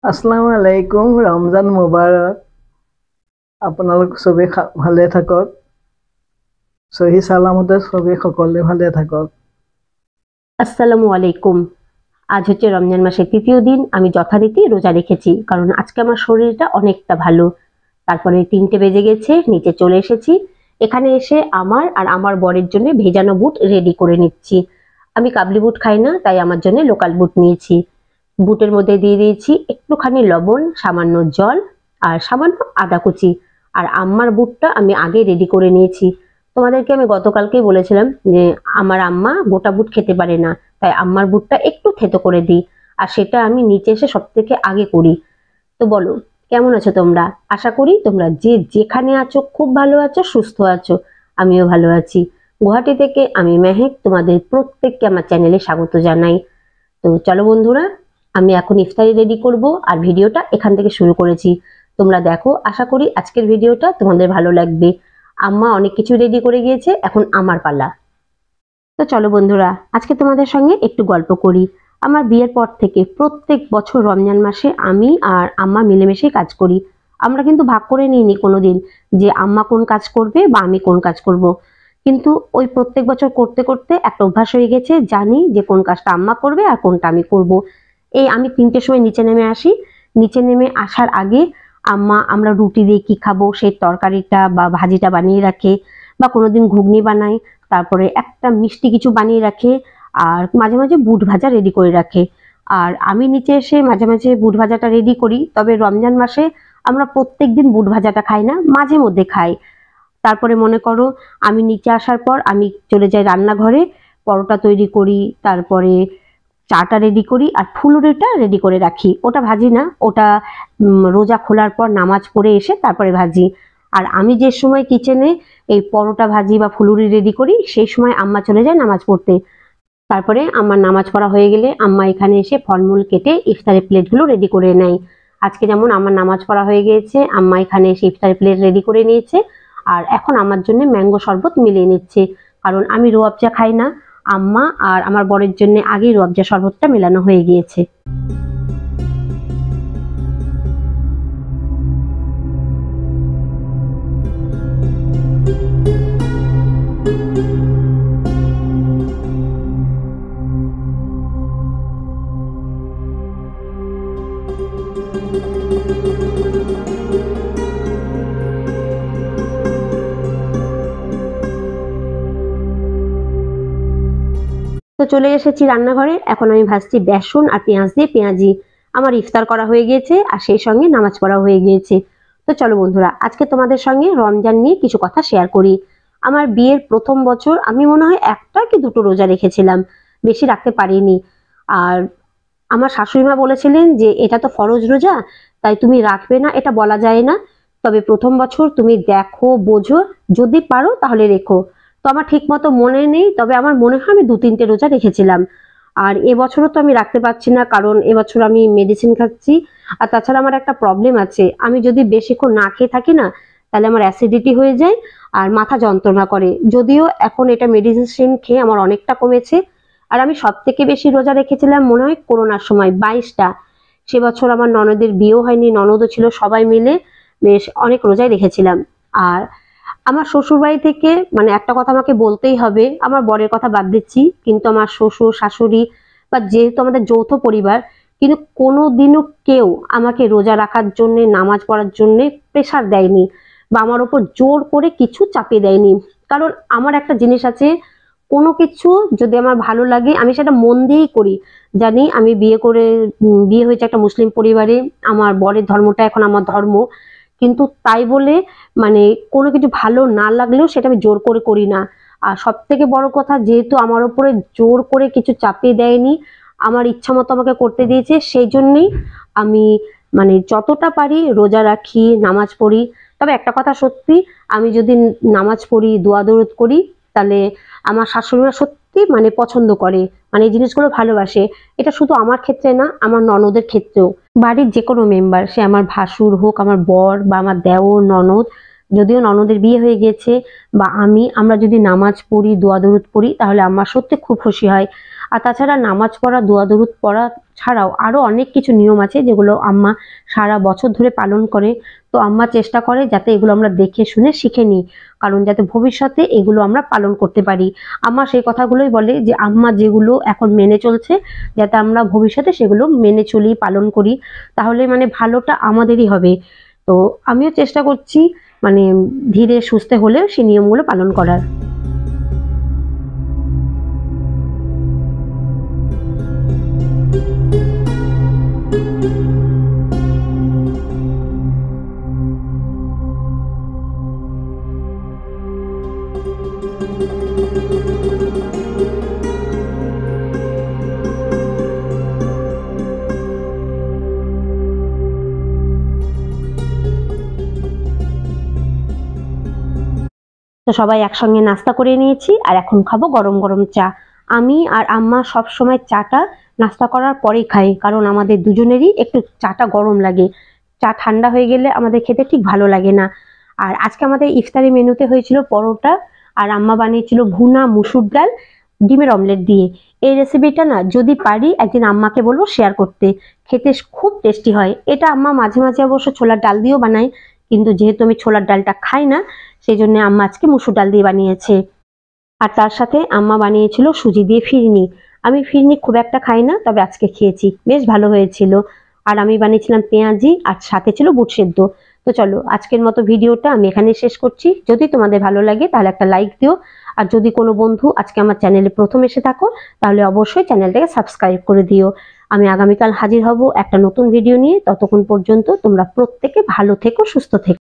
আসসালামু আলাইকুম, রমজান মোবারক। আপোনালোক চবেই ভালে থাকক, সহি সালামতে সবেই সকলে ভালে থাকক। আসসালামু আলাইকুম। আজ হচ্ছে রমজান মাসের তৃতীয় দিন। আমি যথারীতি রোজা রেখেছি, কারণ আজকে আমার শরীরটা অনেকটা ভালো। তারপরে 3টে বেজে গেছে, নিচে চলে এসেছি। এখানে এসে আমার আর আমার বরের জন্য ভেজানো বুট রেডি করে নিচ্ছি। আমি কাবলি বুট খাই না, তাই আমার জন্য লোকাল বুট নিয়েছি। বুটের মধ্যে দিয়ে দিয়েছি একটুখানি লবণ, সামান্য জল আর সামান্য আদা কুচি। আর আম্মার বুটটা আমি আগে রেডি করে নিয়েছি। তোমাদেরকে আমি গতকালকেই বলেছিলাম যে আমার আম্মা গোটা বুট খেতে পারে না, তাই আম্মার বুটটা একটু থেতো করে দিই। আর সেটা আমি নিচে এসে সব থেকে আগে করি। তো বলো, কেমন আছো তোমরা? আশা করি তোমরা যে যেখানে আছো খুব ভালো আছো, সুস্থ আছো। আমিও ভালো আছি। গুয়াহাটি থেকে আমি মেহেক তোমাদের প্রত্যেককে আমার চ্যানেলে স্বাগত জানাই। তো চলো বন্ধুরা, আমি এখন ইফতারি রেডি করব আর ভিডিওটা এখান থেকে শুরু করেছি। তোমরা দেখো, আশা করি আজকের ভিডিওটা তোমাদের ভালো লাগবে। আম্মা অনেক কিছু রেডি করে গিয়েছে, এখন আমার পালা। তো চলো বন্ধুরা, আজকে তোমাদের সঙ্গে একটু গল্প করি। আমার বিয়ের পর থেকে প্রত্যেক বছর রমজান মাসে আমি আর আম্মা মিলেমিশে কাজ করি। আমরা কিন্তু ভাগ করে নিইনি কোনোদিন যে আম্মা কোন কাজ করবে বা আমি কোন কাজ করব। কিন্তু ওই প্রত্যেক বছর করতে করতে একটা অভ্যাস হয়ে গেছে, জানি যে কোন কাজটা আম্মা করবে আর কোনটা আমি করব। এই আমি 3টের সময় নিচে নেমে আসি। নিচে নেমে আসার আগে আম্মা আমরা রুটি দিয়ে কি খাবো সেই তরকারিটা বা ভাজিটা বানিয়ে রাখে, বা কোনোদিন ঘুগনি বানাই। তারপরে একটা মিষ্টি কিছু বানিয়ে রাখে, আর মাঝে মাঝে বুট ভাজা রেডি করে রাখে। আর আমি নিচে এসে মাঝে মাঝে বুট ভাজাটা রেডি করি। তবে রমজান মাসে আমরা প্রত্যেকদিন বুট ভাজাটা খাই না, মাঝে মধ্যে খাই। তারপরে মনে করো আমি নিচে আসার পর আমি চলে যাই রান্নাঘরে, পরোটা তৈরি করি, তারপরে চাটা রেডি করি আর ফুলুরিটা রেডি করে রাখি। ওটা ভাজি না, ওটা রোজা খোলার পর নামাজ পড়ে এসে তারপরে ভাজি। আর আমি যে সময় কিচেনে এই পরোটা ভাজি বা ফুলুরি রেডি করি, সেই সময় আম্মা চলে যায় নামাজ পড়তে। তারপরে আমার নামাজ পড়া হয়ে গেলে আম্মা এখানে এসে ফলমূল কেটে ইফতারের প্লেটগুলো রেডি করে নেয়। আজকে যেমন আমার নামাজ পড়া হয়ে গিয়েছে, আম্মা এখানে এসে ইফতারের প্লেট রেডি করে নিয়েছে। আর এখন আমার জন্য ম্যাঙ্গো শরবত মিলিয়ে নিচ্ছে, কারণ আমি রুয়াবজা খাই না। আম্মা আর আমার বরের জন্য আগেই রুয়াবজা শরবতটা মেলানো হয়ে গিয়েছে। তো চলে এসেছি রান্নাঘরে। এখন আমি ভাজছি বেসন আর পেঁয়াজ দিয়ে পেঁয়াজি। আমার ইফতার করা হয়ে গিয়েছে আর সেই সঙ্গে নামাজ পড়া হয়ে গিয়েছে। তো চলো বন্ধুরা, আজকে তোমাদের সঙ্গে রমজান নিয়ে কিছু কথা শেয়ার করি। আমার বিয়ের প্রথম বছর আমি মনে হয় 1টা কি 2টো রোজা রেখেছিলাম, বেশি রাখতে পারিনি। আর আমার শাশুড়ি মা বলেছিলেন যে এটা তো ফরজ রোজা, তাই তুমি রাখবে না এটা বলা যায় না। তবে প্রথম বছর তুমি দেখো, বোঝো, যদি পারো তাহলে রেখো। তো আমার ঠিক মতো মনে নেই, তবে আমার মনে হয় আমি 2-3টে রোজা রেখেছিলাম। আর এবছরও তো আমি রাখতে পারছি না, কারণ এবছর আমি মেডিসিন খাচ্ছি। আর তাছাড়া আমার একটা প্রবলেম আছে, আমি যদি বেশিক্ষণ না খেয়ে থাকি না, তাহলে আমার অ্যাসিডিটি হয়ে যায় আর মাথা যন্ত্রণা করে। যদিও এখন এটা মেডিসিন খেয়ে আমার অনেকটা কমেছে। আর আমি সব থেকে বেশি রোজা রেখেছিলাম মনে হয় করোনার সময়, 22টা। সে বছর আমার ননদের বিয়েও হয়নি, ননদও ছিল, সবাই মিলে বেশ অনেক রোজাই রেখেছিলাম। আর আমার শ্বশুর বাড়ি থেকে, মানে একটা কথা আমাকে বলতেই হবে, আমার বরের কথা বাদ দিচ্ছি, কিন্তু আমার শ্বশুর শাশুড়ি বা যেহেতু আমাদের যৌথ পরিবার, কিন্তু কোনোদিনও কেউ আমাকে রোজা রাখার জন্য, নামাজ পড়ার জন্য প্রেশার দেয়নি বা আমার উপর জোর করে কিছু চাপিয়ে দেয়নি। কারণ আমার একটা জিনিস আছে, কোনো কিছু যদি আমার ভালো লাগে আমি সেটা মন দিয়েই করি। জানি আমি বিয়ে হয়েছে একটা মুসলিম পরিবারে, আমার বরের ধর্মটা এখন আমার ধর্ম, কিন্তু তাই বলে মানে কোনো কিছু ভালো না লাগলেও সেটা আমি জোর করে করি না। আর সব থেকে বড় কথা, যেহেতু আমার উপরে জোর করে কিছু চাপিয়ে দেয়নি, আমার ইচ্ছা মতো আমাকে করতে দিয়েছে, সেই জন্যই আমি মানে যতটা পারি রোজা রাখি, নামাজ পড়ি। তবে একটা কথা সত্যি, আমি যদি নামাজ পড়ি, দোয়া দরুদ করি, তাহলে আমার শাশুড়িমা সত্যি মানে পছন্দ করে, মানে এই জিনিসগুলো ভালোবাসে। এটা শুধু আমার ক্ষেত্রে না, আমার ননদের ক্ষেত্রেও। বাড়ির যে কোনো মেম্বার, সে আমার ভাসুর হোক, আমার বর বা আমার দেওর, ননদ, যদিও ননদের বিয়ে হয়ে গেছে, বা আমরা যদি নামাজ পড়ি, দোয়া দরুদ পড়ি, তাহলে আমার সত্যি খুব খুশি হয়। আর তাছাড়া নামাজ পড়া, দোয়া দরুদ পড়া ছাড়াও আরও অনেক কিছু নিয়ম আছে যেগুলো আম্মা সারা বছর ধরে পালন করে। তো আম্মা চেষ্টা করে যাতে এগুলো আমরা দেখে শুনে শিখে নিই, কারণ যাতে ভবিষ্যতে এগুলো আমরা পালন করতে পারি। আম্মা সেই কথাগুলোই বলে যে আম্মা যেগুলো এখন মেনে চলছে যাতে আমরা ভবিষ্যতে সেগুলো মেনে চলি, পালন করি, তাহলে মানে ভালোটা আমাদেরই হবে। তো আমিও চেষ্টা করছি মানে ধীরে সুস্থে হলেও সেই নিয়মগুলো পালন করার। তো সবাই একসঙ্গে নাস্তা করে নিয়েছি আর এখন খাবো গরম গরম চা। আমি আর আম্মা সব সময় চাটা নাস্তা করার পরেই খাই, কারণ আমাদের দুজনেরই একটু চাটা গরম লাগে। চা ঠান্ডা হয়ে গেলে আমাদের খেতে ঠিক ভালো লাগে না। আর আজকে আমাদের ইফতারি মেনুতে হয়েছিল পরোটা, আর আম্মা বানিয়েছিল ভুনা মুসুর ডাল ডিমের অমলেট দিয়ে। এই রেসিপিটা না যদি পারি একদিন আম্মাকে বলবো শেয়ার করতে, খেতে খুব টেস্টি হয়। এটা আম্মা মাঝে মাঝে অবশ্য ছোলার ডাল দিয়েও বানায়, কিন্তু যেহেতু আমি ছোলার ডালটা খাই না সেই জন্য আম্মা আজকে মুসুর ডাল দিয়ে বানিয়েছে। আর তার সাথে আম্মা বানিয়েছিল সুজি দিয়ে ফিরনি। আমি ফিরনি খুব একটা খাই না, তবে আজকে খেয়েছি, বেশ ভালো হয়েছিল। আর আমি বানিয়েছিলাম পেঁয়াজি, আর সাথে ছিল বুট সেদ্ধ। তো চলো আজকের মতো ভিডিওটা আমি এখানে শেষ করছি। যদি তোমাদের ভালো লাগে তাহলে একটা লাইক দিও, আর যদি কোনো বন্ধু আজকে আমার চ্যানেলে প্রথম এসে থাকো তাহলে অবশ্যই চ্যানেলটাকে সাবস্ক্রাইব করে দিও। আমি আগামীকাল হাজির হব একটা নতুন ভিডিও নিয়ে। ততক্ষণ পর্যন্ত তোমরা প্রত্যেকে ভালো থেকো, সুস্থ থেকো।